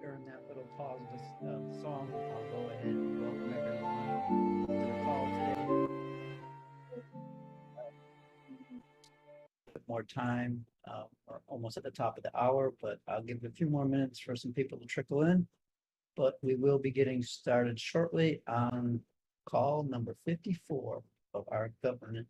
During that little pause of the song, I'll go ahead and welcome everyone to the call today. A bit more time. We're almost at the top of the hour, but I'll give it a few more minutes for some people to trickle in. But we will be getting started shortly on call number 54 of our governance.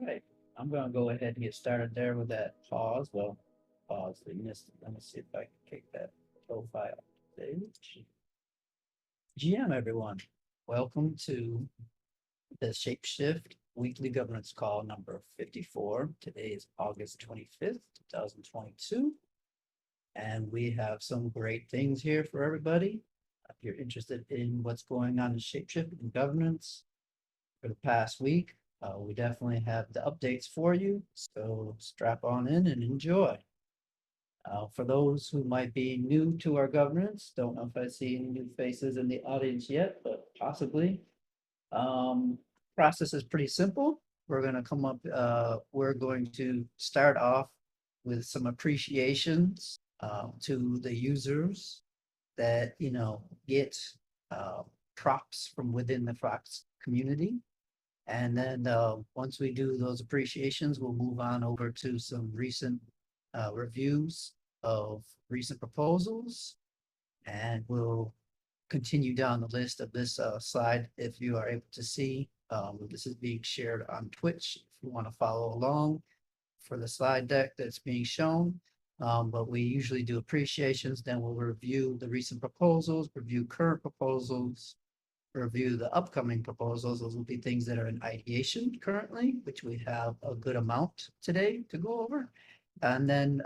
Right. I'm gonna go ahead and get started there with that pause. Well, pause. Let me see if I can kick that profile stage. GM everyone. Welcome to the ShapeShift weekly governance call number 54. Today is August 25th, 2022. And we have some great things here for everybody. If you're interested in what's going on in ShapeShift and governance for the past week, we definitely have the updates for you. So strap on in and enjoy. For those who might be new to our governance, don't know if I see any new faces in the audience yet, but possibly. Process is pretty simple. We're going to come up, we're going to start off with some appreciations to the users that, get props from within the Fox community. And then once we do those appreciations, we'll move on over to some recent reviews of recent proposals. And we'll continue down the list of this slide if you are able to see. This is being shared on Twitch if you want to follow along for the slide deck that's being shown. But we usually do appreciations, then we'll review the recent proposals, review current proposals, review the upcoming proposals. Those will be things that are in ideation currently, which we have a good amount today to go over. And then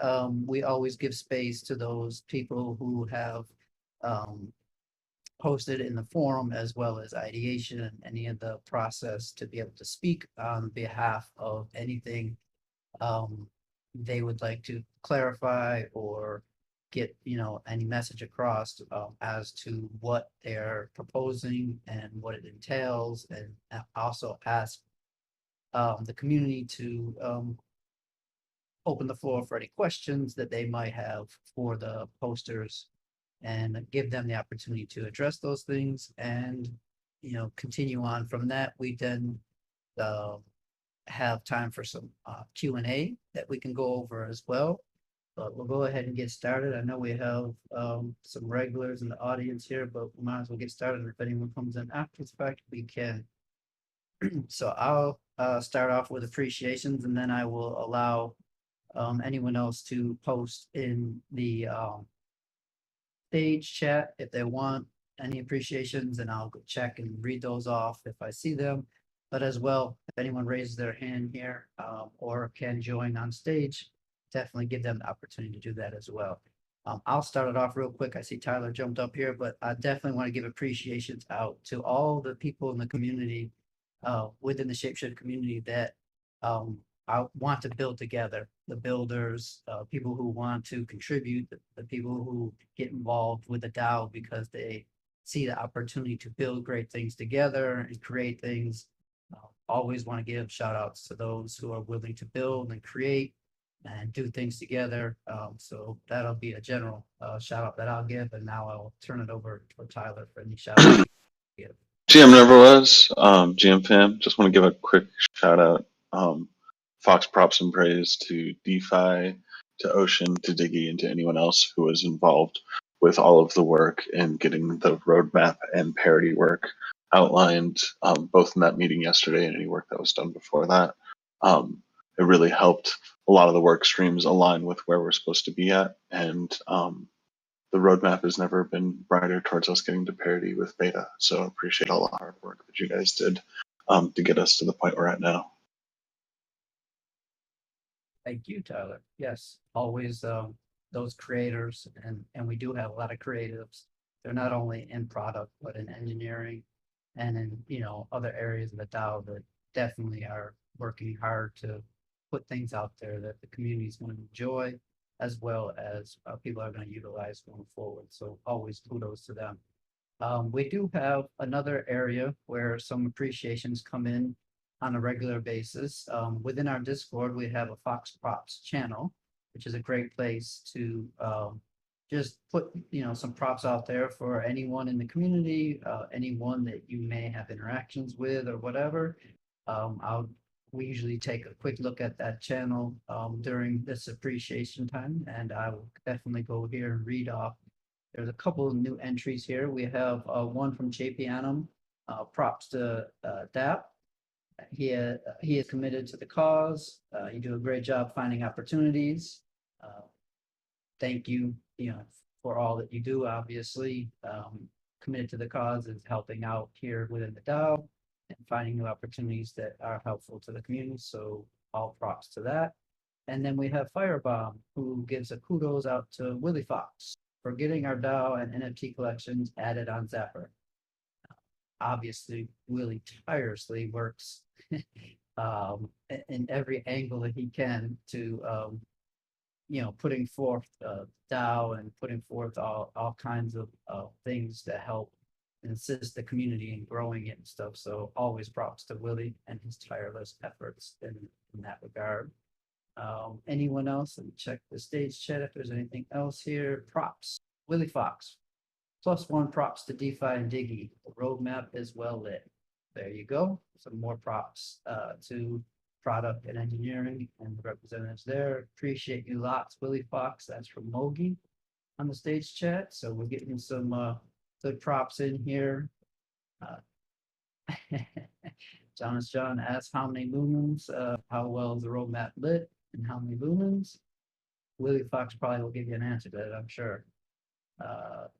we always give space to those people who have posted in the forum as well as ideation and any of the process to be able to speak on behalf of anything they would like to clarify or get any message across as to what they're proposing and what it entails, and also ask the community to open the floor for any questions that they might have for the posters and give them the opportunity to address those things, and continue on from that. We then have time for some Q&A that we can go over as well. But we'll go ahead and get started. I know we have some regulars in the audience here, but we might as well get started. If anyone comes in after the fact, we can. So I'll start off with appreciations, and then I will allow anyone else to post in the stage chat if they want any appreciations, and I'll go check and read those off if I see them. But as well, if anyone raises their hand here or can join on stage, definitely give them the opportunity to do that as well. I'll start it off real quick. I see Tyler jumped up here, but I definitely want to give appreciations out to all the people in the community, within the ShapeShift community that I want to build together. The builders, people who want to contribute, the people who get involved with the DAO because they see the opportunity to build great things together and create things. Always want to give shout outs to those who are willing to build and create and do things together. So that'll be a general shout out that I'll give. And now I'll turn it over to Tyler for any shout outs to give. GM never was. GM fam, just want to give a quick shout out. Fox props and praise to DeFi, to Ocean, to Diggy, and to anyone else who was involved with all of the work in getting the roadmap and parity work outlined, both in that meeting yesterday and any work that was done before that. It really helped a lot of the work streams align with where we're supposed to be at, and the roadmap has never been brighter towards us getting to parity with beta. So appreciate all the hard work that you guys did to get us to the point we're at now. Thank you, Tyler. Yes, always those creators, and we do have a lot of creatives. They're not only in product, but in engineering and in other areas of the DAO that definitely are working hard to put things out there that the community is going to enjoy, as well as people are going to utilize going forward. So always kudos to them. We do have another area where some appreciations come in on a regular basis. Within our Discord, we have a Fox Props channel, which is a great place to just put some props out there for anyone in the community, anyone that you may have interactions with or whatever. We usually take a quick look at that channel during this appreciation time, and I will definitely go here and read off. There's a couple of new entries here. We have one from JP Annam, props to DAP. He is committed to the cause. You do a great job finding opportunities. Thank you, for all that you do, obviously. Committed to the cause is helping out here within the DAO and finding new opportunities that are helpful to the community. So all props to that. And then we have Firebomb, who gives a kudos out to Willie Fox for getting our DAO and NFT collections added on Zapper. Obviously, Willie tirelessly works in every angle that he can to putting forth DAO and putting forth all kinds of things to help and assist the community in growing it and stuff. So always props to Willie and his tireless efforts in that regard. Anyone else? Let me check the stage chat if there's anything else here. Props. Willie Fox. +1 props to DeFi and Diggy. The roadmap is well lit. There you go. Some more props to product and engineering and the representatives there. Appreciate you lots, Willie Fox. That's from Mogi on the stage chat. So we're getting some good props in here. Jonas John asks how many lumens, how well is the roadmap lit, and how many lumens? Willie Fox probably will give you an answer to that, I'm sure.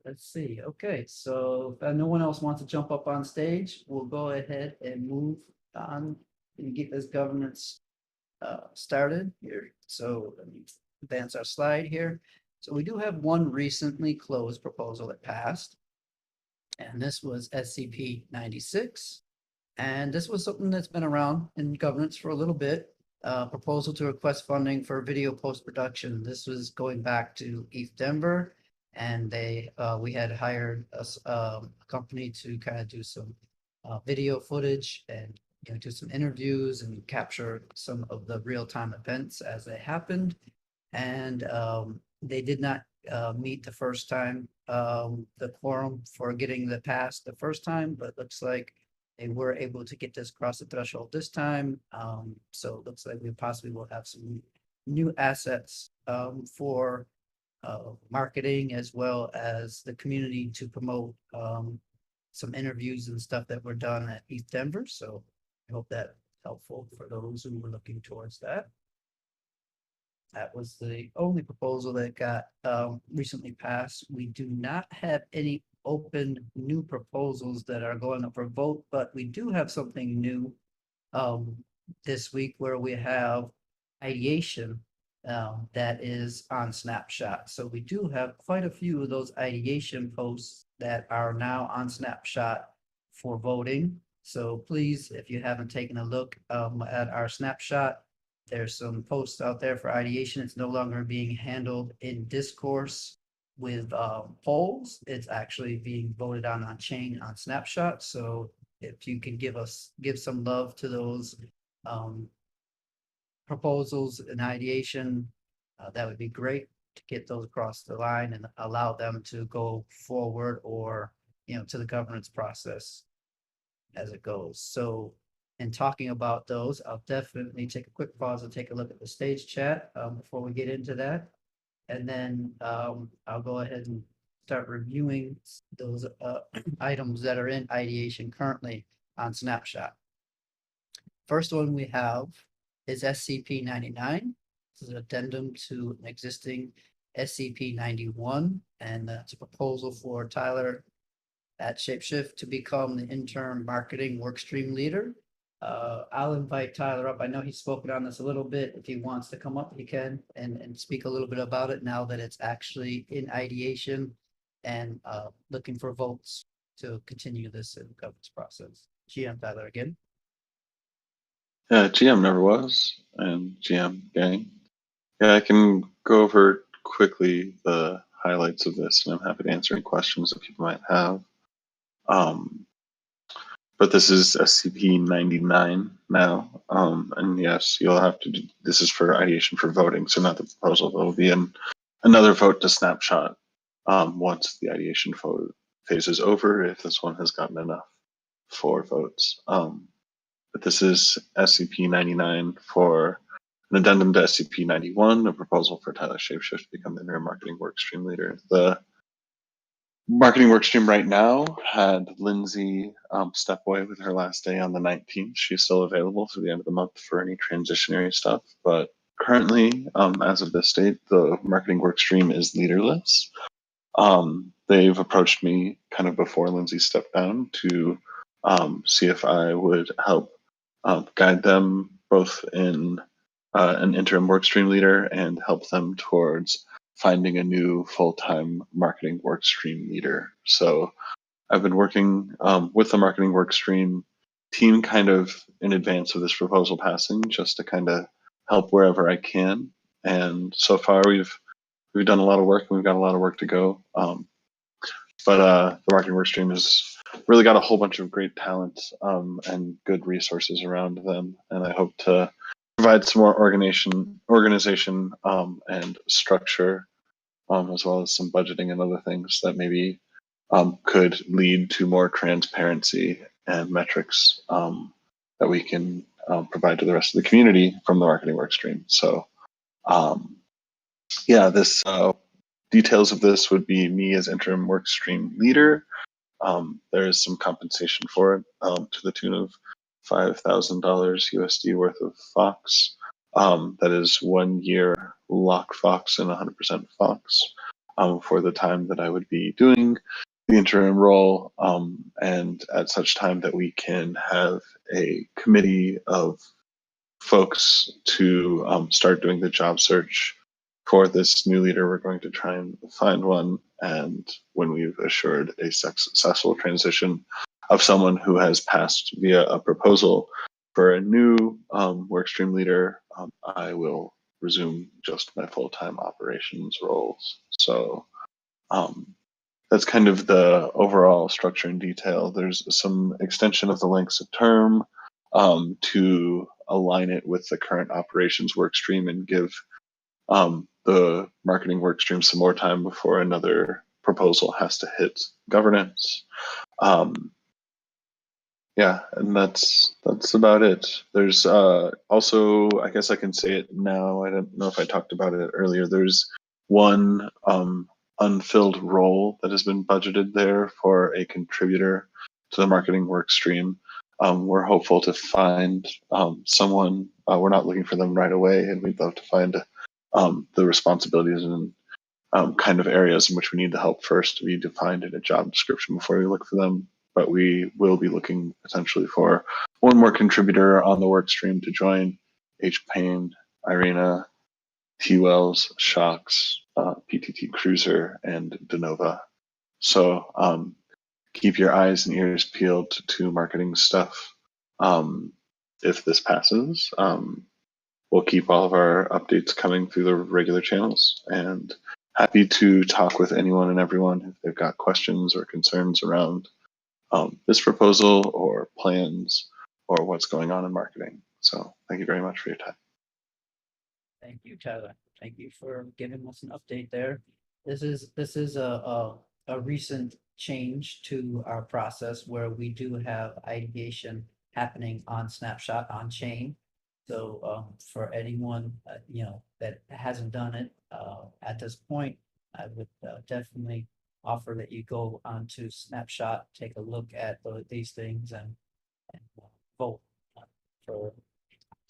Let's see. Okay, so if no one else wants to jump up on stage, we'll go ahead and move on and get this governance started here. So let me advance our slide here. So we do have one recently closed proposal that passed, and this was SCP 96. And this was something that's been around in governance for a little bit. Proposal to request funding for video post-production. This was going back to ETH Denver, and we had hired a company to kind of do some video footage and do some interviews and capture some of the real-time events as they happened. And they did not meet the first time, the quorum for getting the pass the first time, but looks like they were able to get this across the threshold this time. So it looks like we possibly will have some new assets for marketing as well as the community to promote some interviews and stuff that were done at ETH Denver. So I hope that's helpful for those who were looking towards that. That was the only proposal that got recently passed. We do not have any open new proposals that are going up for vote, but we do have something new this week where we have ideation that is on Snapshot. So we do have quite a few of those ideation posts that are now on Snapshot for voting. So please, if you haven't taken a look at our Snapshot, there's some posts out there for ideation. It's no longer being handled in discourse with polls. It's actually being voted on chain on Snapshot. So if you can give some love to those proposals and ideation, that would be great to get those across the line and allow them to go forward or to the governance process as it goes. So in talking about those, I'll definitely take a quick pause and take a look at the stage chat before we get into that. And then I'll go ahead and start reviewing those items that are in ideation currently on Snapshot. First one we have is SCP-99. This is an addendum to an existing SCP-91, and that's a proposal for Tyler at ShapeShift to become the interim marketing workstream leader. I'll invite Tyler up. I know he's spoken on this a little bit. If he wants to come up, he can and speak a little bit about it now that it's actually in ideation and looking for votes to continue this in the governance process. GM Tyler again. Yeah, GM never was, and GM gang. Yeah, I can go over quickly the highlights of this, and I'm happy to answer any questions that people might have. But this is SCP-99 now, and yes, you'll have to do, this is for ideation for voting, so not the proposal. There will be another vote to Snapshot once the ideation phase is over, if this one has gotten enough for votes. But this is SCP-99 for an addendum to SCP-91, a proposal for Tyler ShapeShift to become the interim marketing workstream leader. The marketing workstream right now had Lindsay step away with her last day on the 19th. She's still available through the end of the month for any transitionary stuff, but currently, as of this date, the marketing workstream is leaderless. They've approached me kind of before Lindsay stepped down to see if I would help guide them both in an interim workstream leader and help them towards finding a new full-time marketing workstream leader. So I've been working with the marketing workstream team kind of in advance of this proposal passing, just to kind of help wherever I can. And so far we've done a lot of work and we've got a lot of work to go. But the marketing workstream has really got a whole bunch of great talent and good resources around them, and I hope to provide some more organization and structure, as well as some budgeting and other things that maybe could lead to more transparency and metrics that we can provide to the rest of the community from the marketing workstream. So, yeah, this details of this would be me as interim workstream leader. There is some compensation for it to the tune of $5,000 USD worth of Fox. That is 1 year lock Fox and 100% Fox for the time that I would be doing the interim role, and at such time that we can have a committee of folks to start doing the job search for this new leader. We're going to try and find one, and when we've assured a successful transition of someone who has passed via a proposal for a new workstream leader, I will resume just my full-time operations roles. So that's kind of the overall structure and detail. There's some extension of the lengths of term to align it with the current operations workstream and give the marketing workstream some more time before another proposal has to hit governance. Yeah, and that's about it. There's also, I guess I can say it now, I don't know if I talked about it earlier, there's one unfilled role that has been budgeted there for a contributor to the marketing work stream. We're hopeful to find someone. We're not looking for them right away, and we'd love to find the responsibilities and kind of areas in which we need the help first to be defined in a job description before we look for them. But we will be looking potentially for one more contributor on the work stream to join: H. Payne, Irina, T. Wells, Shocks, PTT Cruiser, and Denova. So keep your eyes and ears peeled to marketing stuff. If this passes, we'll keep all of our updates coming through the regular channels, and happy to talk with anyone and everyone if they've got questions or concerns around this proposal or plans or what's going on in marketing. So thank you very much for your time. Thank you, Tyler. Thank you for giving us an update there. This is a recent change to our process where we do have ideation happening on Snapshot on chain. So for anyone that hasn't done it at this point, I would definitely offer that you go onto Snapshot, take a look at these things, and vote for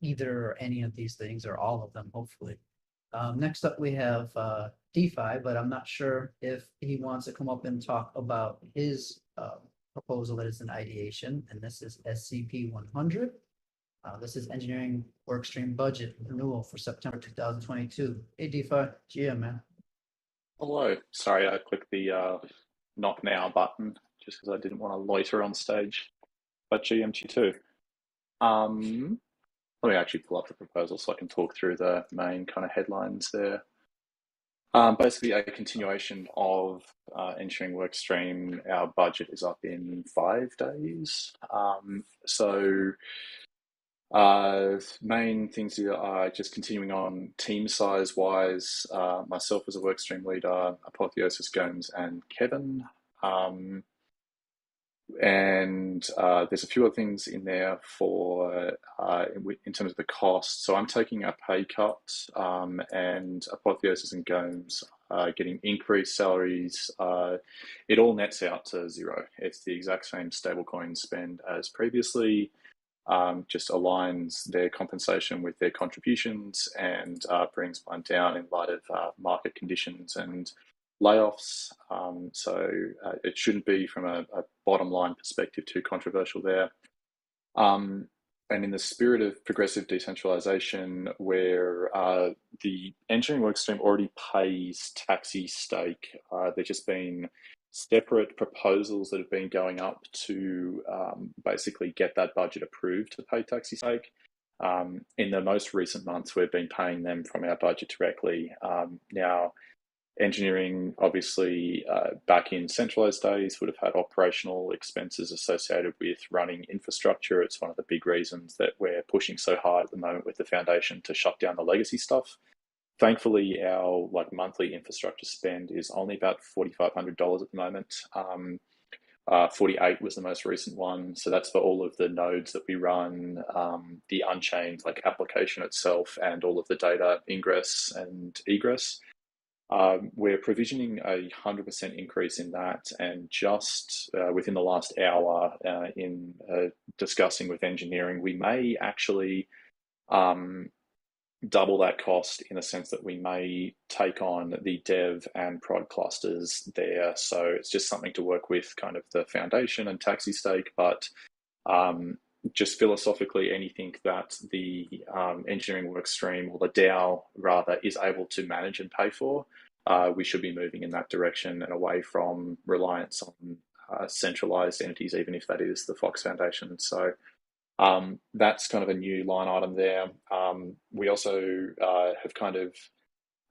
either or any of these things or all of them, hopefully. Next up, we have DeFi, but I'm not sure if he wants to come up and talk about his proposal that is in ideation, and this is SCP 100. This is engineering workstream budget renewal for September 2022. Hey, DeFi, GM, man. Hello. Sorry, I clicked the not now button just because I didn't want to loiter on stage. But GMT too. Let me actually pull up the proposal so I can talk through the main kind of headlines there. Basically, a continuation of engineering workstream. Our budget is up in 5 days. Main things here are just continuing on team size wise. Myself as a workstream leader, Apotheosis, Gomes, and Kevin. And there's a few other things in there for in terms of the cost. So I'm taking a pay cut, and Apotheosis and Gomes getting increased salaries, it all nets out to zero. It's the exact same stablecoin spend as previously, just aligns their compensation with their contributions and brings one down in light of market conditions and layoffs. So it shouldn't be, from a bottom line perspective, too controversial there. And in the spirit of progressive decentralization, where the engineering workstream already pays taxi stake, there's just been separate proposals that have been going up to basically get that budget approved to pay taxi stake. In the most recent months, we've been paying them from our budget directly. Now, engineering, obviously, back in centralized days, would have had operational expenses associated with running infrastructure. It's one of the big reasons that we're pushing so hard at the moment with the foundation to shut down the legacy stuff. Thankfully, our monthly infrastructure spend is only about $4,500 at the moment. 48 was the most recent one. So that's for all of the nodes that we run, the Unchained application itself, and all of the data ingress and egress. We're provisioning a 100% increase in that, and just within the last hour in discussing with engineering, we may actually double that cost, in the sense that we may take on the dev and prod clusters there. So it's just something to work with kind of the foundation and taxi stake, but just philosophically, anything that the engineering work stream, or the DAO rather, is able to manage and pay for, we should be moving in that direction and away from reliance on centralized entities, even if that is the Fox Foundation. So that's kind of a new line item there. We also have kind of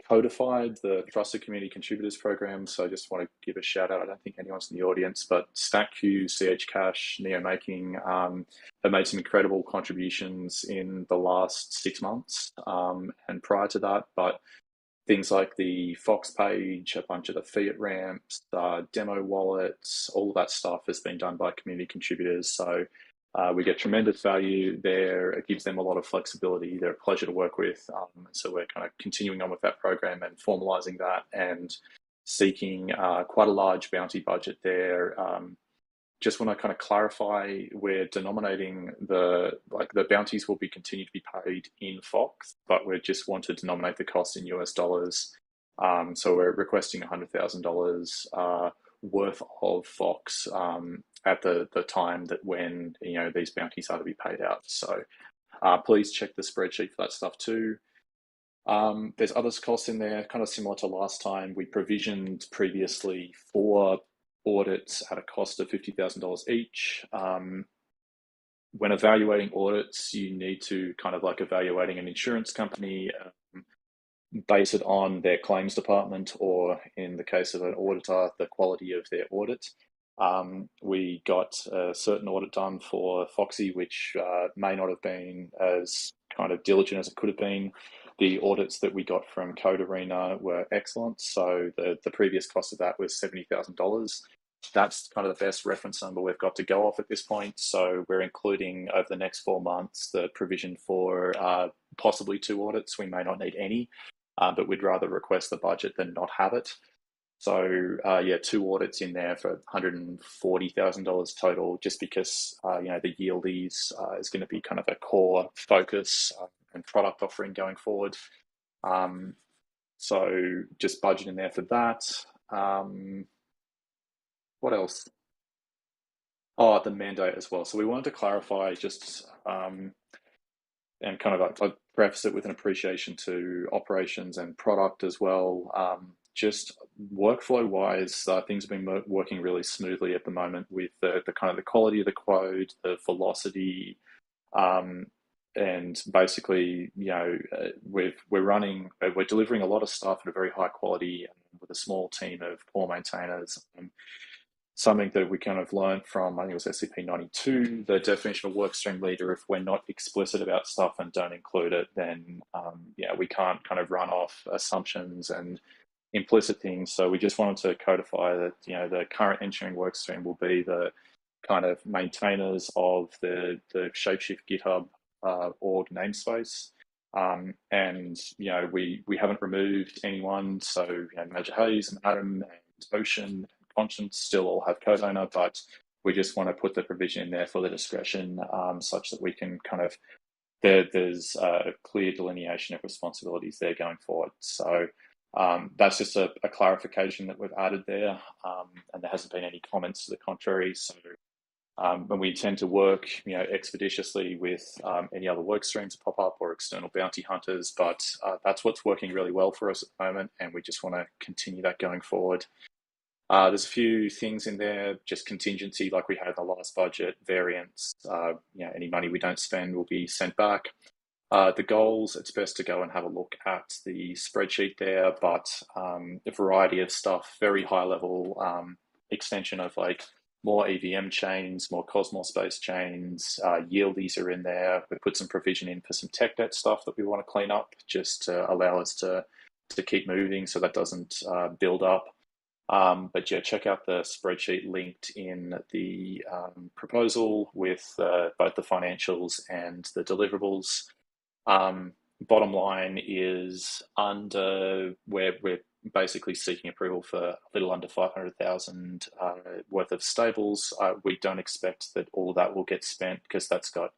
codified the Trusted Community Contributors program. So I just want to give a shout out. I don't think anyone's in the audience, but StackQ, CHCash, NeoMaking have made some incredible contributions in the last 6 months and prior to that. But things like the Fox page, a bunch of the fiat ramps, demo wallets, all of that stuff has been done by community contributors. So we get tremendous value there. It gives them a lot of flexibility. They're a pleasure to work with. So we're kind of continuing on with that program and formalizing that, and seeking quite a large bounty budget there. Just want to kind of clarify, we're denominating the bounties will be continued to be paid in Fox, but we just want to denominate the cost in US dollars. So we're requesting $100,000 worth of Fox at the time that when these bounties are to be paid out. So please check the spreadsheet for that stuff too. There's other costs in there, kind of similar to last time. We provisioned previously for audits at a cost of $50,000 each. When evaluating audits, you need to kind of evaluating an insurance company, base it on their claims department, or in the case of an auditor, the quality of their audit. We got a certain audit done for Foxy, which may not have been as kind of diligent as it could have been. The audits that we got from Code Arena were excellent. So the previous cost of that was $70,000. That's kind of the best reference number we've got to go off at this point. So we're including, over the next 4 months, the provision for possibly 2 audits. We may not need any, but we'd rather request the budget than not have it. So 2 audits in there for $140,000 total, just because the yieldies is going to be kind of a core focus and product offering going forward. So just budget in there for that. What else? Oh, the mandate as well. So we wanted to clarify just and kind of I'd preface it with an appreciation to operations and product as well. Just workflow wise, things have been working really smoothly at the moment with the kind of the quality of the code, the velocity, and basically, we're delivering a lot of stuff at a very high quality with a small team of core maintainers. Something that we kind of learned from, I think it was SCP-92, the definition of workstream leader. If we're not explicit about stuff and don't include it, then we can't kind of run off assumptions and implicit things. So we just wanted to codify that the current engineering workstream will be the kind of maintainers of the ShapeShift GitHub org namespace. And we haven't removed anyone. So Major Hayes and Adam and Ocean and Conscience still all have code owner, but we just want to put the provision in there for the discretion, such that we can kind of there's a clear delineation of responsibilities there going forward. So that's just a clarification that we've added there, and there hasn't been any comments to the contrary. So when we tend to work expeditiously with any other work streams pop up or external bounty hunters, but that's what's working really well for us at the moment, and we just want to continue that going forward. There's a few things in there, just contingency like we had in the last budget, variance, any money we don't spend will be sent back. The goals, it's best to go and have a look at the spreadsheet there, but a variety of stuff, very high level extension of like more EVM chains, more Cosmos-based chains, yieldies are in there. We put some provision in for some tech debt stuff that we want to clean up just to allow us to keep moving so that doesn't build up. But yeah, check out the spreadsheet linked in the proposal with both the financials and the deliverables. Bottom line is we're basically seeking approval for a little under 500,000 worth of stables. We don't expect that all of that will get spent because that's got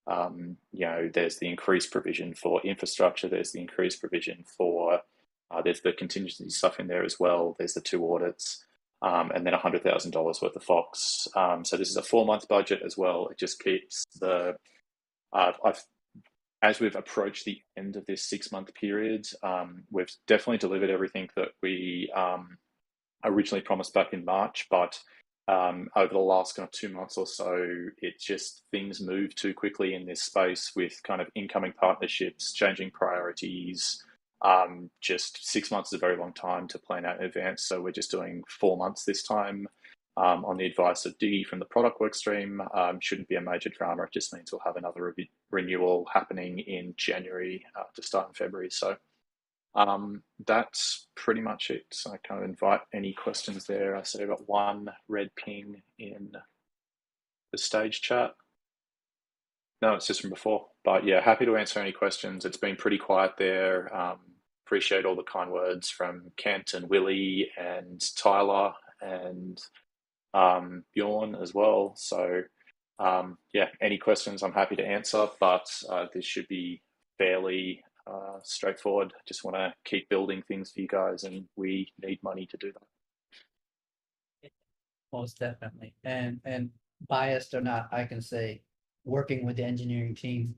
there's the increased provision for infrastructure, there's the increased provision for there's the contingency stuff in there as well. There's the 2 audits, and then $100,000 worth of Fox. So this is a 4-month budget as well. It just keeps as we've approached the end of this 6-month period, we've definitely delivered everything that we originally promised back in March. But over the last kind of 2 months or so, it just things move too quickly in this space with kind of incoming partnerships, changing priorities. Just 6 months is a very long time to plan out in advance. So we're just doing 4 months this time on the advice of Diggy from the product work stream. Shouldn't be a major drama. It just means we'll have another renewal happening in January to start in February. So that's pretty much it. So I kind of invite any questions there. I said I got 1 red ping in the stage chat. No, it's just from before. But yeah, happy to answer any questions. It's been pretty quiet there. Appreciate all the kind words from Kent and Willie and Tyler and Bjorn as well. So yeah, any questions I'm happy to answer, but this should be fairly straightforward. Just want to keep building things for you guys, and we need money to do that. Most definitely. And biased or not, I can say working with the engineering team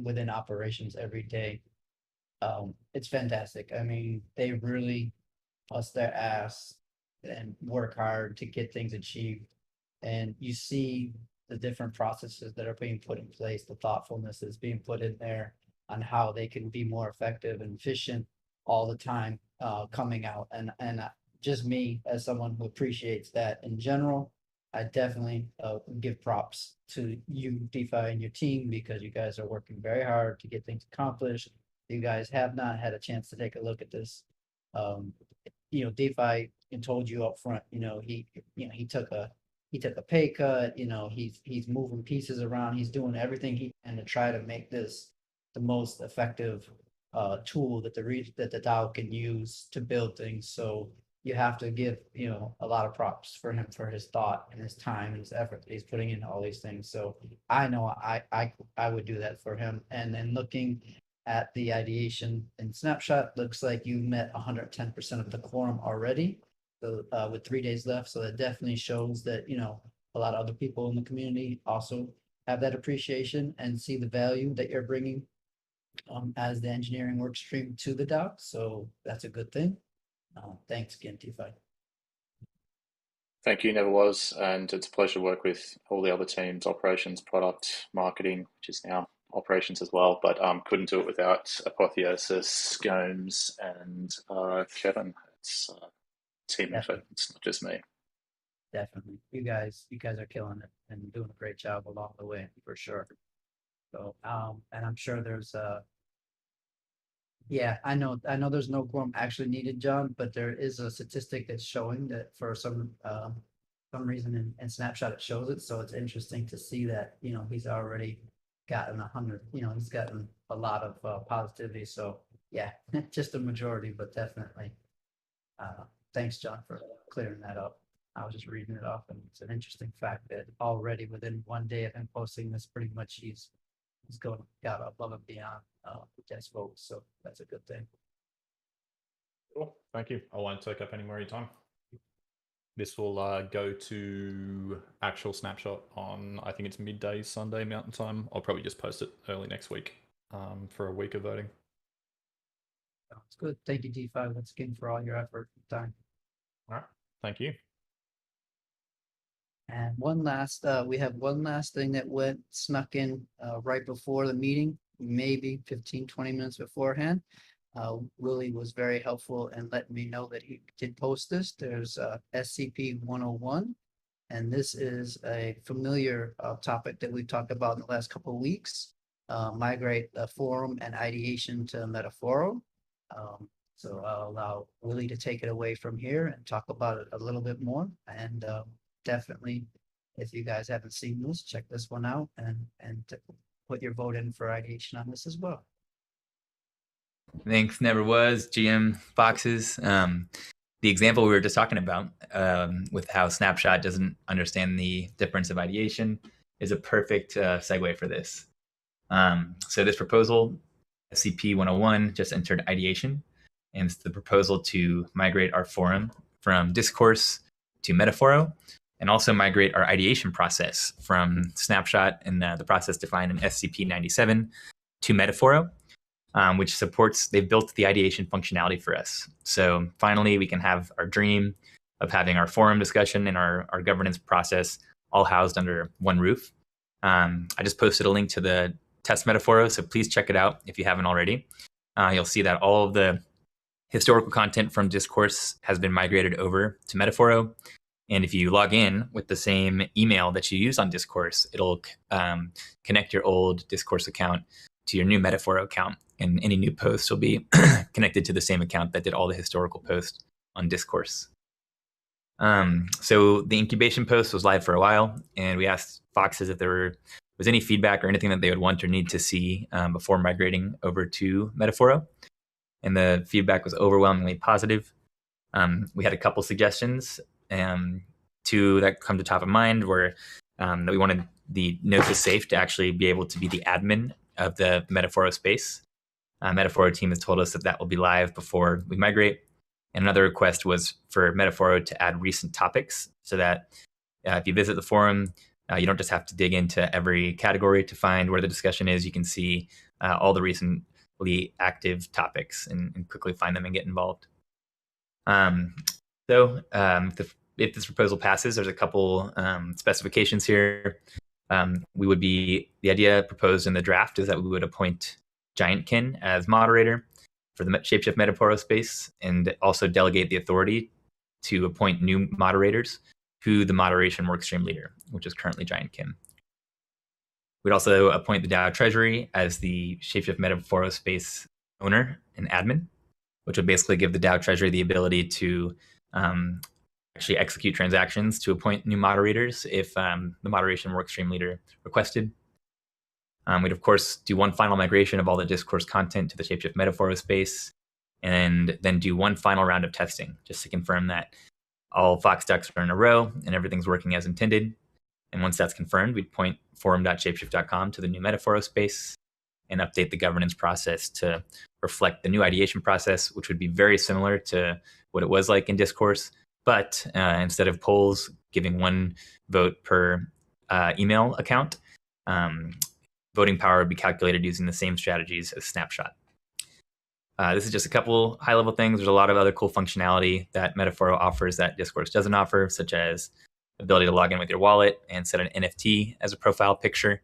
within operations every day, it's fantastic. I mean, they really bust their ass and work hard to get things achieved. And you see the different processes that are being put in place, the thoughtfulness that's being put in there on how they can be more effective and efficient all the time coming out. And just me as someone who appreciates that in general, I definitely give props to you, DeFi, and your team, because you guys are working very hard to get things accomplished. You guys have not had a chance to take a look at this. DeFi told you up front, he took a pay cut, he's moving pieces around, he's doing everything he can to try to make this the most effective tool that the DAO can use to build things. So you have to give a lot of props for him for his thought and his time and his effort that he's putting into all these things. So I know I would do that for him. And then looking at the ideation and snapshot, looks like you met 110% of the quorum already. So with 3 days left, so that definitely shows that a lot of other people in the community also have that appreciation and see the value that you're bringing as the engineering work stream to the DAO. So that's a good thing. Thanks again, DeFi. Thank you, never was, and it's a pleasure to work with all the other teams, operations, product, marketing, which is now operations as well, but couldn't do it without Apotheosis, Gomes, and Kevin. It's a team effort. It's not just me. Definitely, you guys are killing it and doing a great job along the way for sure. So and I'm sure there's yeah, I know there's no quorum actually needed, John, but there is a statistic that's showing that for some reason in Snapshot it shows it. So it's interesting to see that he's already gotten 100, he's gotten a lot of positivity. So yeah, just a majority, but definitely. Thanks, John, for clearing that up. I was just reading it off, and it's an interesting fact that already within 1 day of him posting this, pretty much he's got above and beyond guest votes. So that's a good thing. Cool. Thank you. I won't take up any more of your time. This will go to actual snapshot on, I think it's midday Sunday Mountain Time. I'll probably just post it early next week for a week of voting. Sounds good. Thank you, DeFi, once again for all your effort and time. All right. Thank you. And we have one last thing that snuck in right before the meeting, maybe 15-20 minutes beforehand. Willie was very helpful and letting me know that he did post this. There's SCP 101, and this is a familiar topic that we've talked about in the last couple of weeks. Migrate the forum and ideation to Metaphoro. So I'll allow Willie to take it away from here and talk about it a little bit more. And definitely, if you guys haven't seen this, check this one out and put your vote in for ideation on this as well. Thanks, Never Was, GM Foxes. The example we were just talking about with how Snapshot doesn't understand the difference of ideation is a perfect segue for this. So this proposal, SCP-101, just entered ideation, and it's the proposal to migrate our forum from Discourse to Metaphoro, and also migrate our ideation process from Snapshot and the process defined in SCP-97 to Metaphoro. Which supports, they've built the ideation functionality for us. So finally, we can have our dream of having our forum discussion and our governance process all housed under one roof. I just posted a link to the test Metaphoro, so please check it out if you haven't already. You'll see that all of the historical content from Discourse has been migrated over to Metaphoro. And if you log in with the same email that you use on Discourse, it'll connect your old Discourse account to your new Metaphoro account. And any new posts will be connected to the same account that did all the historical posts on Discourse. So the incubation post was live for a while, and we asked Foxes if there was any feedback or anything that they would want or need to see before migrating over to Metaphoro. And the feedback was overwhelmingly positive. We had a couple suggestions. Two that come to top of mind were that we wanted the Note to Safe to actually be able to be the admin of the Metaphoro space. Metaphoro team has told us that will be live before we migrate. And another request was for Metaphoro to add recent topics so that if you visit the forum, you don't just have to dig into every category to find where the discussion is. You can see all the recently active topics and quickly find them and get involved. If this proposal passes, there's a couple specifications here. The idea proposed in the draft is that we would appoint Giantkin as moderator for the ShapeShift Metaphoro space, and also delegate the authority to appoint new moderators to the moderation workstream leader, which is currently Giantkin. We'd also appoint the DAO treasury as the ShapeShift Metaphoro space owner and admin, which would basically give the DAO treasury the ability to actually execute transactions to appoint new moderators if the moderation workstream leader requested. We'd, of course, do one final migration of all the Discourse content to the ShapeShift Metaphoro space, and then do one final round of testing just to confirm that all Fox ducks are in a row and everything's working as intended. And once that's confirmed, we'd point forum.shapeshift.com to the new Metaphoro space and update the governance process to reflect the new ideation process, which would be very similar to what it was like in Discourse. But instead of polls giving one vote per email account, voting power would be calculated using the same strategies as Snapshot. This is just a couple high-level things. There's a lot of other cool functionality that Metaphoro offers that Discourse doesn't offer, such as the ability to log in with your wallet and set an NFT as a profile picture,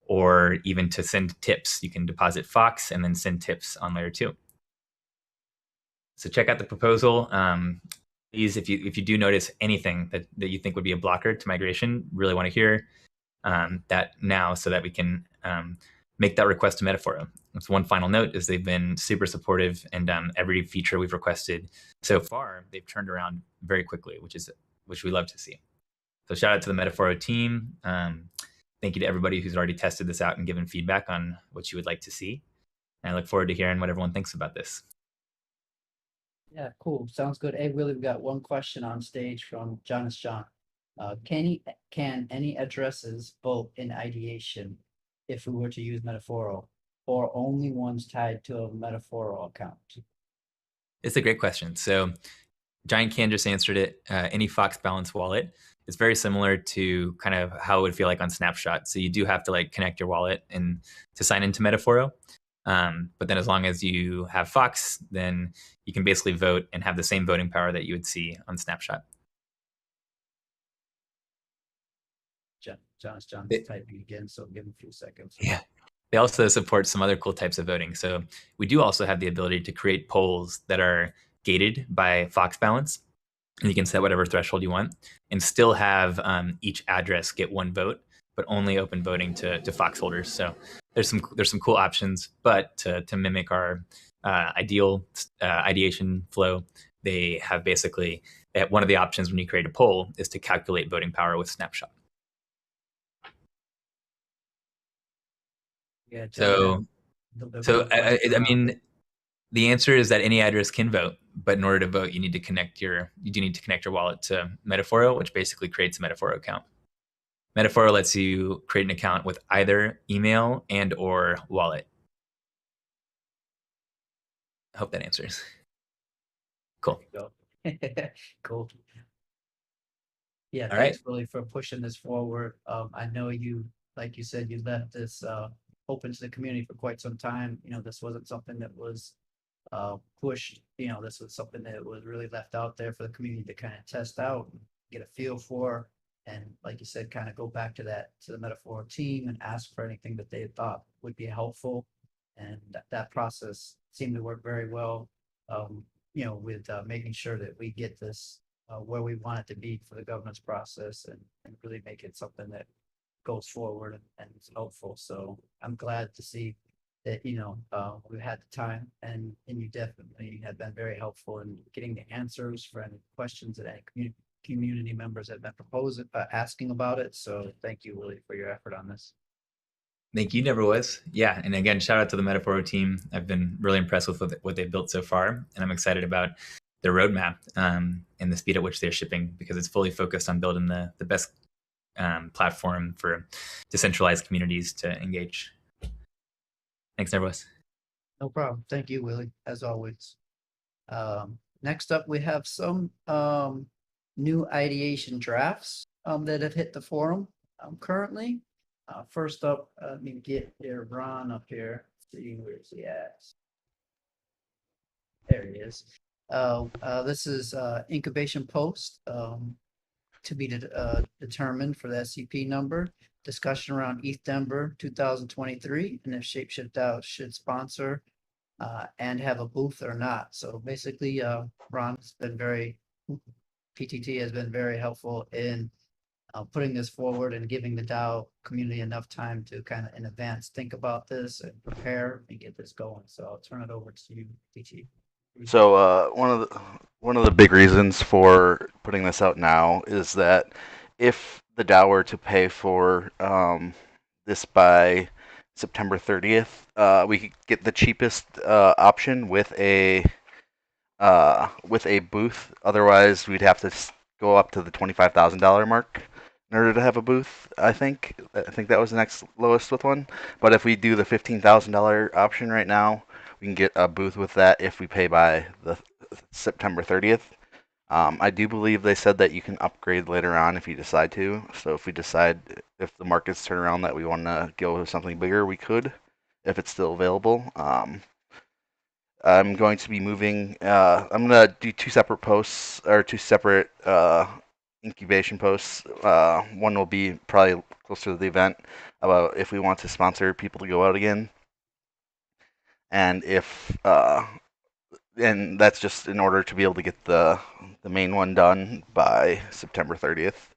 or even to send tips. You can deposit Fox and then send tips on layer 2. So check out the proposal. Please, if you do notice anything that you think would be a blocker to migration, really want to hear that now so that we can make that request to Metaphoro. That's one final note is they've been super supportive, and every feature we've requested so far, they've turned around very quickly, which we love to see. So shout out to the Metaphoro team. thank you to everybody who's already tested this out and given feedback on what you would like to see. And I look forward to hearing what everyone thinks about this. Yeah, cool. Sounds good. Hey, Willie, we've got one question on stage from John. Can any addresses vote in ideation if we were to use Metaphoro, or only ones tied to a Metaphoro account? It's a great question. So Giant Can just answered it. Any Fox Balance wallet. It's very similar to kind of how it would feel like on Snapshot. So you do have to like connect your wallet and to sign into Metaphoro. But then as long as you have Fox, then you can basically vote and have the same voting power that you would see on Snapshot. John's typing again, so give him a few seconds. Yeah. They also support some other cool types of voting. So we do also have the ability to create polls that are gated by Fox Balance. And you can set whatever threshold you want and still have each address get one vote, but only open voting to Fox holders. So there's some cool options, but to mimic our ideal ideation flow, they have basically one of the options when you create a poll is to calculate voting power with Snapshot. Yeah. So I mean, the answer is that any address can vote, but in order to vote, you do need to connect your wallet to Metaphoro, which basically creates a Metaphoro account. Metaphoro lets you create an account with either email and or wallet. I hope that answers. Cool. Cool. Yeah, All thanks, right. Willie, for pushing this forward. I know you, like you said, you left this open to the community for quite some time. You know, this wasn't something that was pushed. You know, this was something that was really left out there for the community to kind of test out, get a feel for, and like you said, kind of go back to the Metaphor team and ask for anything that they thought would be helpful. And that process seemed to work very well. You know, with making sure that we get this where we want it to be for the governance process, and really make it something that goes forward and is helpful. So I'm glad to see that, you know, we had the time, and you definitely have been very helpful in getting the answers for any questions that any community members have been asking about it. So thank you, Willie, for your effort on this. Thank you, Never Was. Yeah, and again, shout out to the Metaphoro team. I've been really impressed with what they've built so far, and I'm excited about their roadmap and the speed at which they're shipping, because it's fully focused on building the best platform for decentralized communities to engage. Thanks, Never Was. No problem. Thank you, Willie, as always. Next up, we have some new ideation drafts that have hit the forum currently. First up, let me get Ron up here. See, where's he at? There he is. This is incubation post to be determined for the SCP number. Discussion around ETH Denver 2023, and if ShapeShiftDAO should sponsor and have a booth or not. So basically, Ron's been PTT has been very helpful in putting this forward and giving the DAO community enough time to kind of in advance think about this and prepare and get this going. So I'll turn it over to you, TT. So one of the big reasons for putting this out now is that if the DAO were to pay for this by September 30th, we could get the cheapest option with a booth. Otherwise, we'd have to go up to the $25,000 mark in order to have a booth. I think that was the next lowest with one. But if we do the $15,000 option right now, we can get a booth with that if we pay by the September 30th. I do believe they said that you can upgrade later on if you decide to. So if the markets turn around that we want to go with something bigger, we could, if it's still available. I'm going to be moving. I'm going to do two separate posts, or two separate incubation posts. One will be probably closer to the event about if we want to sponsor people to go out again. And and that's just in order to be able to get the main one done by September 30th,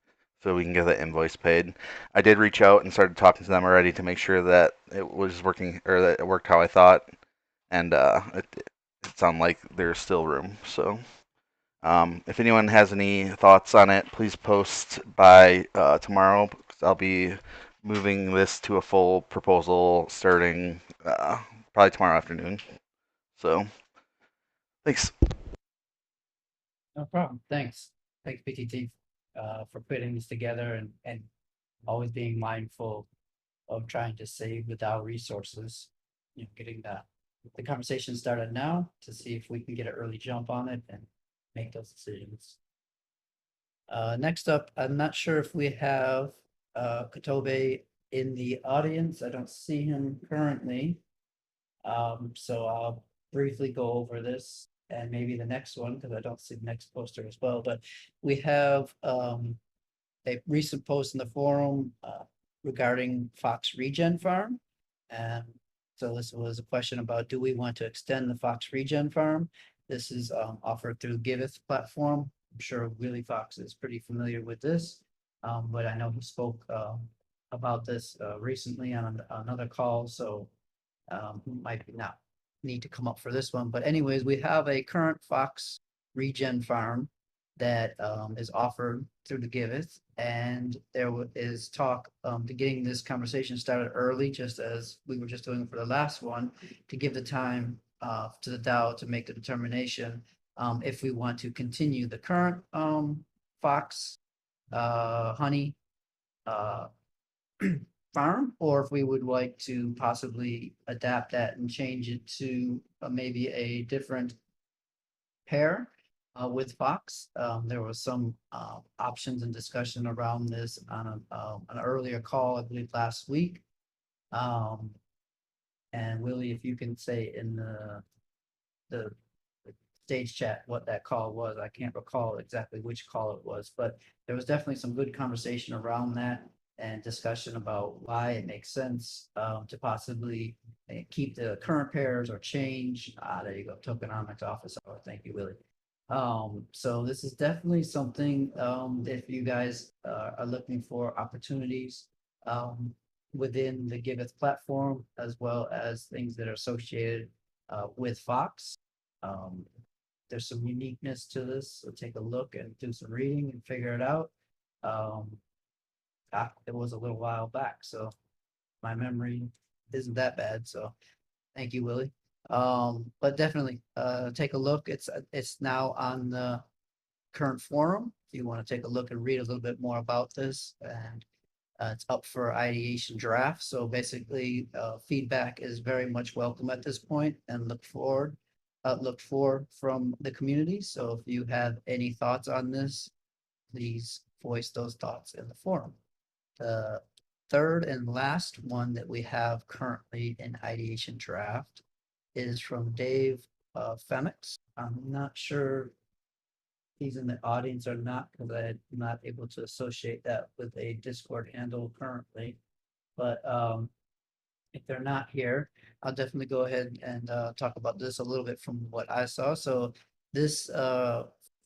so we can get the invoice paid. I did reach out and started talking to them already to make sure that it was working, or that it worked how I thought, and it sounded like there's still room. So if anyone has any thoughts on it, please post by tomorrow. I'll be moving this to a full proposal starting probably tomorrow afternoon. So, thanks. No problem. Thanks. Thanks, PTT, for putting this together and always being mindful of trying to save the DAO resources. You know, getting the conversation started now to see if we can get an early jump on it and make those decisions. Next up, I'm not sure if we have Kotobe in the audience. I don't see him currently. So I'll briefly go over this and maybe the next one because I don't see the next poster as well. But we have a recent post in the forum regarding Fox Regen Farm. And so this was a question about, do we want to extend the Fox Regen Farm? This is offered through Giveth platform. I'm sure Willie Fox is pretty familiar with this, but I know he spoke about this recently on another call, so might not need to come up for this one. But anyways, we have a current Fox Regen Farm that is offered through the Giveth, and there is talk to getting this conversation started early, just as we were just doing for the last one, to give the time to the DAO to make the determination if we want to continue the current Fox honey farm, or if we would like to possibly adapt that and change it to maybe a different pair with Fox. There was some options and discussion around this on an earlier call, I believe last week. And Willie, if you can say in the stage chat what that call was, I can't recall exactly which call it was, but there was definitely some good conversation around that and discussion about why it makes sense to possibly keep the current pairs or change. There you go, tokenomics office hour. Thank you, Willie. So this is definitely something if you guys are looking for opportunities within the Giveth platform, as well as things that are associated with Fox. There's some uniqueness to this, so take a look and do some reading and figure it out. It was a little while back, so my memory isn't that bad. So thank you, Willie. But definitely take a look. It's now on the current forum if you want to take a look and read a little bit more about this, and it's up for ideation draft. So basically feedback is very much welcome at this point, and look for from the community. So if you have any thoughts on this, please voice those thoughts in the forum. The third and last one that we have currently in ideation draft is from Dave Femix. I'm not sure he's in the audience or not, because I'm not able to associate that with a Discord handle currently. But if they're not here, I'll definitely go ahead and talk about this a little bit from what I saw. So this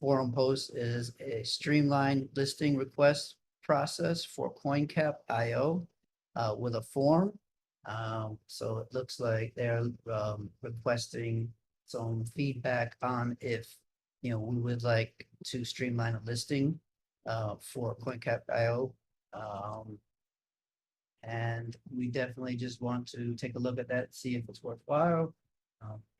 forum post is a streamlined listing request process for CoinCap.io with a form. So it looks like they're requesting some feedback on if we would like to streamline a listing for CoinCap.io. And we definitely just want to take a look at that, see if it's worthwhile,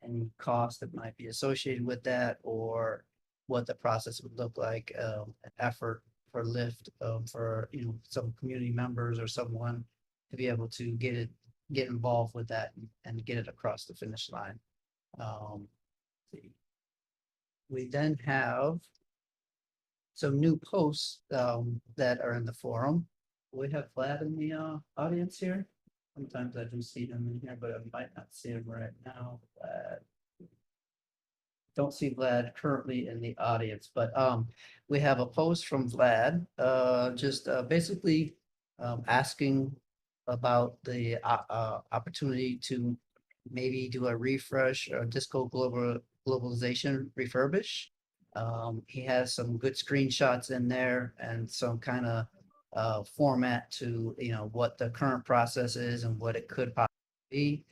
any cost that might be associated with that, or what the process would look like, an effort for Lyft for some community members or someone to be able to get involved with that and get it across the finish line. We then have some new posts that are in the forum. We have Vlad in the audience here. Sometimes I do see him in here, but I might not see him right now. Don't see Vlad currently in the audience, but we have a post from Vlad just basically asking about the opportunity to maybe do a refresh or Disco globalization refurbish. He has some good screenshots in there and some kind of format to what the current process is and what it could possibly be.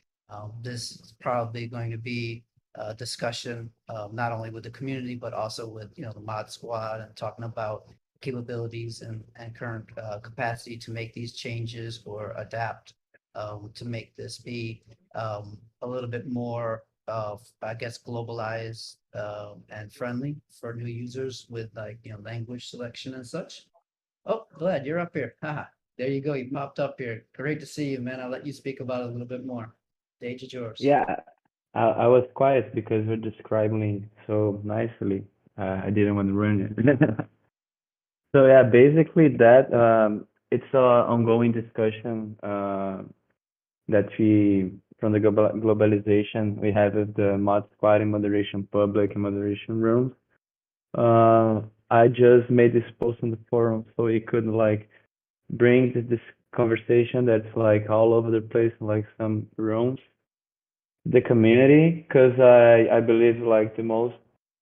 This is probably going to be a discussion not only with the community but also with the mod squad, and talking about capabilities and current capacity to make these changes or adapt to make this be a little bit more of, I guess, globalized and friendly for new users with like, language selection and such. Oh, Glad, you're up here. Haha, there you go. You popped up here. Great to see you, man. I'll let you speak about it a little bit more. Stage is yours. Yeah, I was quiet because you're describing so nicely. I didn't want to ruin it. So yeah, basically that it's an ongoing discussion that we from the globalization we have with the mod squad and moderation public and moderation rooms. I just made this post on the forum so it could like bring this conversation that's like all over the place in like some rooms, the community, because I believe like the most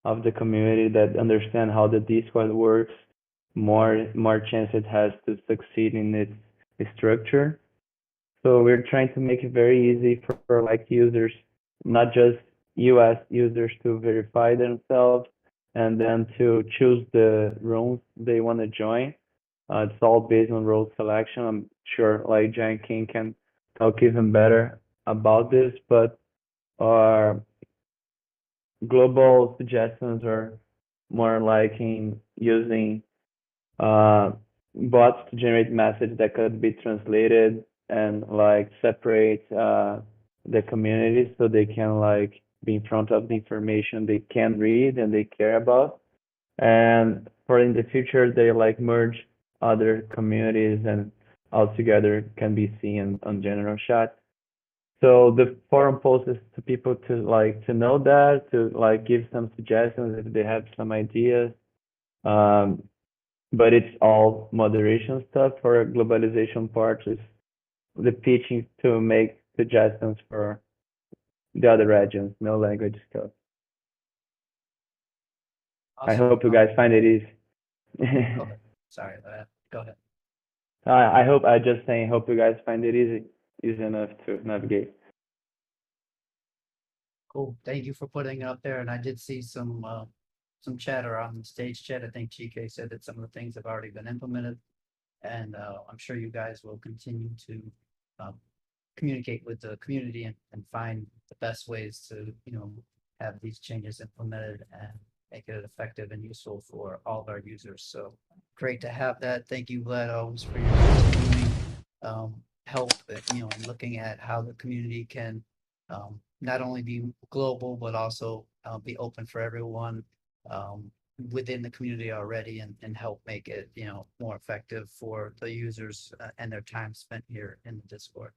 of the community that understand how the Discord works, more chance it has to succeed in its structure. So we're trying to make it very easy for like users, not just US users, to verify themselves and then to choose the rooms they want to join. It's all based on role selection. I'm sure like Giant King can talk even better about this, but our global suggestions are more like in using bots to generate messages that could be translated and like separate the communities so they can like be in front of the information they can read and they care about. And for in the future, they like merge other communities and altogether can be seen on general chat. So the forum post is to people to know that, to like give some suggestions if they have some ideas. But it's all moderation stuff. For globalization part is the pitching to make suggestions for the other regions, no language stuff. I Awesome. hope you guys find it easy. Okay. Sorry, go ahead. I hope I just saying hope you guys find it easy enough to navigate. Cool. Thank you for putting it up there. And I did see some chatter on the stage chat. I think GK said that some of the things have already been implemented, and I'm sure you guys will continue to communicate with the community and find the best ways to have these changes implemented and make it effective and useful for all of our users. So great to have that. Thank you, Vlad, always for your continuing help in looking at how the community can not only be global but also be open for everyone within the community already and help make it more effective for the users and their time spent here in the Discord.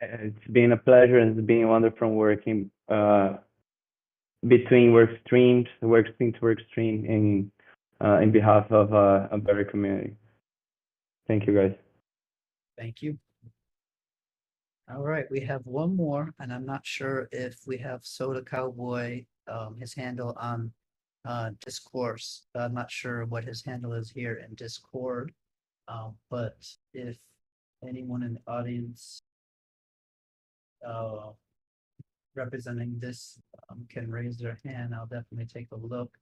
It's been a pleasure and it's been wonderful working between work stream to work stream in behalf of a better community. Thank you, guys. Thank you. All right, we have one more, and I'm not sure if we have Soda Cowboy, his handle on Discourse. I'm not sure what his handle is here in Discord, but if anyone in the audience representing this can raise their hand, I'll definitely take a look.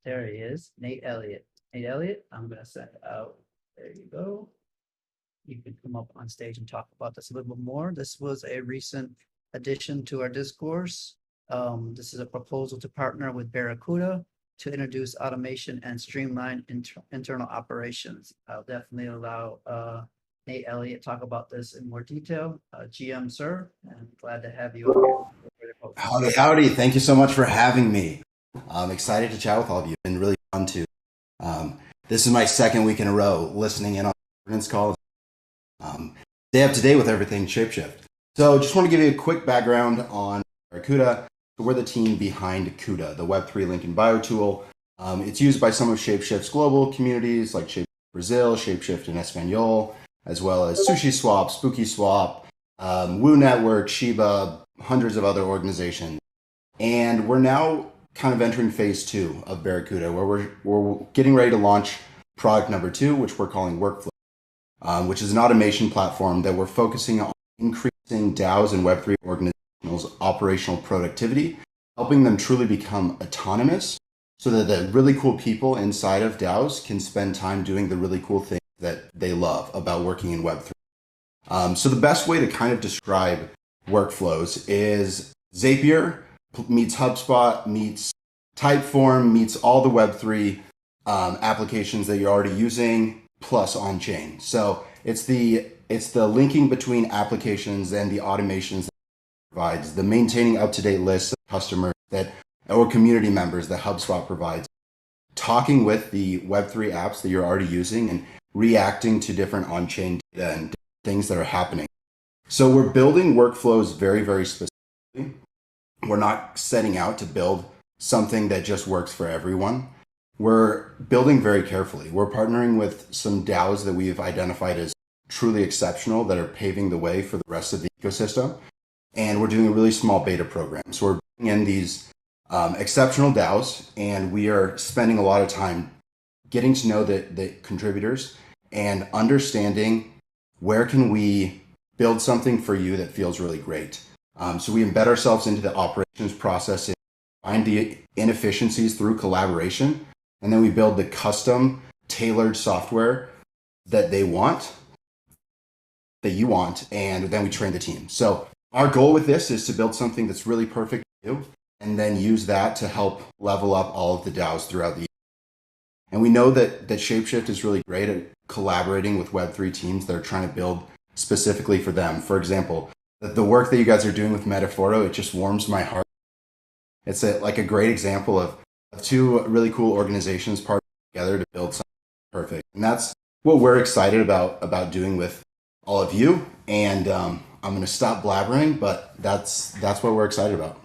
There he is, Nate Elliott. Nate Elliott, I'm going to send out. There you go. You can come up on stage and talk about this a little bit more. This was a recent addition to our discourse. This is a proposal to partner with Barracuda to introduce automation and streamline internal operations. I'll definitely allow Nate Elliott talk about this in more detail. GM, sir, and glad to have you up here. Howdy, howdy. Thank you so much for having me. I'm excited to chat with all of you. It's been really fun to. This is my second week in a row listening in on governance calls. Stay up to date with everything ShapeShift. So just want to give you a quick background on Barracuda. We're the team behind CUDA, the Web3 link and bio tool. It's used by some of ShapeShift's global communities like ShapeShift Brazil, ShapeShift in Espanol, as well as SushiSwap, SpookySwap, Woo Network, Shiba, hundreds of other organizations. And we're now kind of entering phase 2 of Barracuda, where we're getting ready to launch product number 2, which we're calling Workflow, which is an automation platform that we're focusing on increasing DAOs and Web3 organizations' operational productivity, helping them truly become autonomous so that the really cool people inside of DAOs can spend time doing the really cool things that they love about working in Web3. So the best way to kind of describe workflows is Zapier meets HubSpot meets Typeform meets all the Web3 applications that you're already using plus on-chain. So it's the linking between applications and the automations that it provides, the maintaining up-to-date lists of customers that or community members that HubSpot provides, talking with the Web3 apps that you're already using and reacting to different on-chain data and things that are happening. So we're building workflows very, very specifically. We're not setting out to build something that just works for everyone. We're building very carefully. We're partnering with some DAOs that we've identified as truly exceptional that are paving the way for the rest of the ecosystem. And we're doing a really small beta program. So we're bringing in these exceptional DAOs, and we are spending a lot of time getting to know the contributors and understanding where can we build something for you that feels really great. So we embed ourselves into the operations process and find the inefficiencies through collaboration, and then we build the custom tailored software that they want, that you want, and then we train the team. So our goal with this is to build something that's really perfect for you, and then use that to help level up all of the DAOs throughout the year. And we know that ShapeShift is really great at collaborating with Web3 teams that are trying to build specifically for them. For example, the work that you guys are doing with Metaphoro, it just warms my heart. It's like a great example of two really cool organizations partnering together to build something perfect. And that's what we're excited about doing with all of you. And I'm going to stop blabbering, but that's what we're excited about.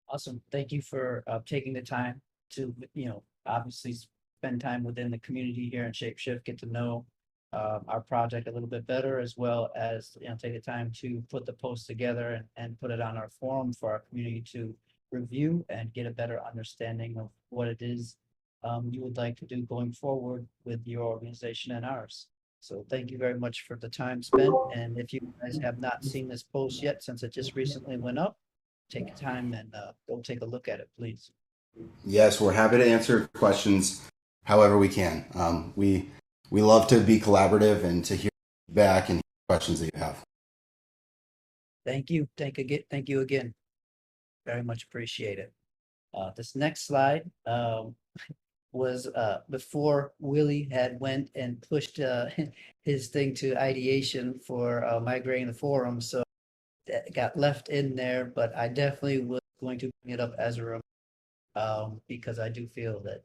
Awesome. Thank you for taking the time to, obviously spend time within the community here in ShapeShift, get to know our project a little bit better, as well as take the time to put the post together and put it on our forum for our community to review and get a better understanding of what it is you would like to do going forward with your organization and ours. So thank you very much for the time spent. And if you guys have not seen this post yet, since it just recently went up, take your time and go take a look at it, please. Yes, we're happy to answer questions however we can. We love to be collaborative and to hear feedback and questions that you have. Thank you. Thank you again. Very much appreciate it. This next slide was before Willie had went and pushed his thing to ideation for migrating the forum. So that got left in there, but I definitely was going to bring it up as a reminder because I do feel that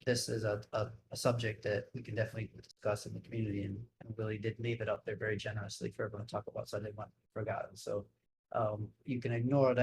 this is a subject that we can definitely discuss in the community, and Willie did leave it up there very generously for everyone to talk about, so I didn't want to be forgotten. So you can ignore that.